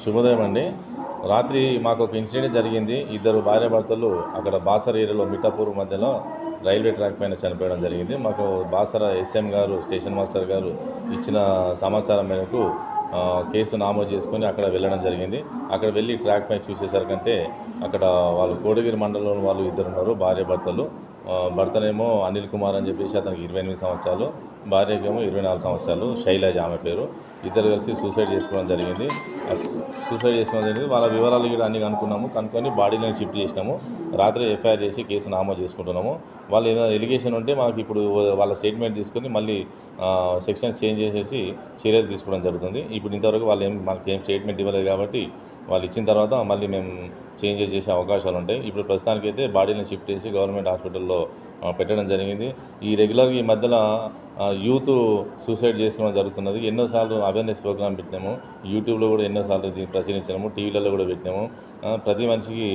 శుభోదయం అండి. రాత్రి మాకు ఒక ఇన్సిడెంట్ జరిగింది. ఇద్దరు భార్యాభర్తలు అక్కడ బాసర ఏరియాలో మిఠాపూర్ మధ్యలో రైల్వే ట్రాక్ పైన చనిపోవడం జరిగింది. మాకు బాసర ఎస్ఎం గారు, స్టేషన్ మాస్టర్ గారు ఇచ్చిన సమాచారం మేరకు కేసు నమోదు చేసుకొని అక్కడ వెళ్ళడం జరిగింది. అక్కడ వెళ్ళి ట్రాక్ పైన చూసేసరికంటే అక్కడ వాళ్ళు కోటగిరి మండలంలో వాళ్ళు ఇద్దరు ఉన్నారు, భార్యాభర్తలు. భర్తనేమో అనిల్ కుమార్ అని చెప్పేసి అతనికి 28 సంవత్సరాలు, భార్యకేమో 24 సంవత్సరాలు, శైలజ ఆమె పేరు. ఇద్దరు కలిసి సూసైడ్ చేసుకోవడం జరిగింది. వాళ్ళ వివరాలు కూడా అన్నీ కనుక్కొని బాడీలను షిఫ్ట్ చేసినాము. రాత్రి ఎఫ్ఐఆర్ చేసి కేసు నమోదు చేసుకుంటున్నాము. వాళ్ళు ఏదైనా ఎలిగేషన్ ఉంటే మాకు ఇప్పుడు వాళ్ళ స్టేట్మెంట్ తీసుకొని మళ్ళీ సెక్షన్స్ చేంజ్ చేసేసి చర్యలు తీసుకోవడం జరుగుతుంది. ఇప్పుడు ఇంతవరకు వాళ్ళు మాకు ఏం స్టేట్మెంట్ ఇవ్వలేదు కాబట్టి వాళ్ళు ఇచ్చిన తర్వాత మళ్ళీ మేము చేంజెస్ చేసే అవకాశాలు ఉంటాయి. ఇప్పుడు ప్రస్తుతానికైతే బాడీని షిఫ్ట్ చేసి గవర్నమెంట్ హాస్పిటల్లో పెట్టడం జరిగింది. రెగ్యులర్గా ఈ మధ్యలో యూత్ సూసైడ్ చేసుకోవడం జరుగుతున్నది. ఎన్నోసార్లు అవేర్నెస్ ప్రోగ్రామ్ పెట్టినాము, యూట్యూబ్లో కూడా ఎన్నోసార్లు దీన్ని ప్రచురించాము, టీవీలలో కూడా పెట్టినాము. ప్రతి మనిషికి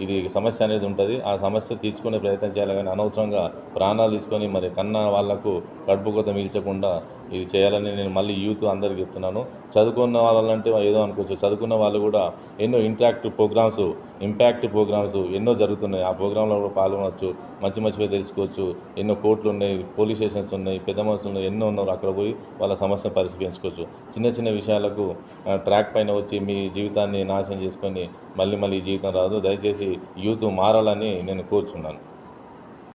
ఇది సమస్య అనేది ఉంటుంది. ఆ సమస్య తీర్చుకునే ప్రయత్నం చేయాలి, కానీ అనవసరంగా ప్రాణాలు తీసుకొని మరి కన్నా వాళ్లకు కడుపు కొత్త మిల్చకుండా ఇది చేయాలని నేను మళ్ళీ యూత్ అందరికీ చెప్తున్నాను. చదువుకున్న వాళ్ళంటే ఏదో అనుకోవచ్చు, చదువుకున్న వాళ్ళు కూడా ఎన్నో ఇంపాక్ట్ ప్రోగ్రామ్స్ ఎన్నో జరుగుతున్నాయి. ఆ ప్రోగ్రాంలో కూడా పాల్గొనవచ్చు, మంచిగా తెలుసుకోవచ్చు. ఎన్నో కోర్టులు ఉన్నాయి, పోలీస్ స్టేషన్స్ ఉన్నాయి, పెద్ద మనుషులు ఉన్నాయి, ఎన్నో ఉన్నారు. అక్కడ పోయి వాళ్ళ సమస్యను పరిష్కరించుకోవచ్చు. చిన్న విషయాలకు ట్రాక్ పైన వచ్చి మీ జీవితాన్ని నాశనం చేసుకొని మళ్ళీ ఈ జీవితం రాదు. దయచేసి యూత్ మారాలని నేను కోరుచున్నాను.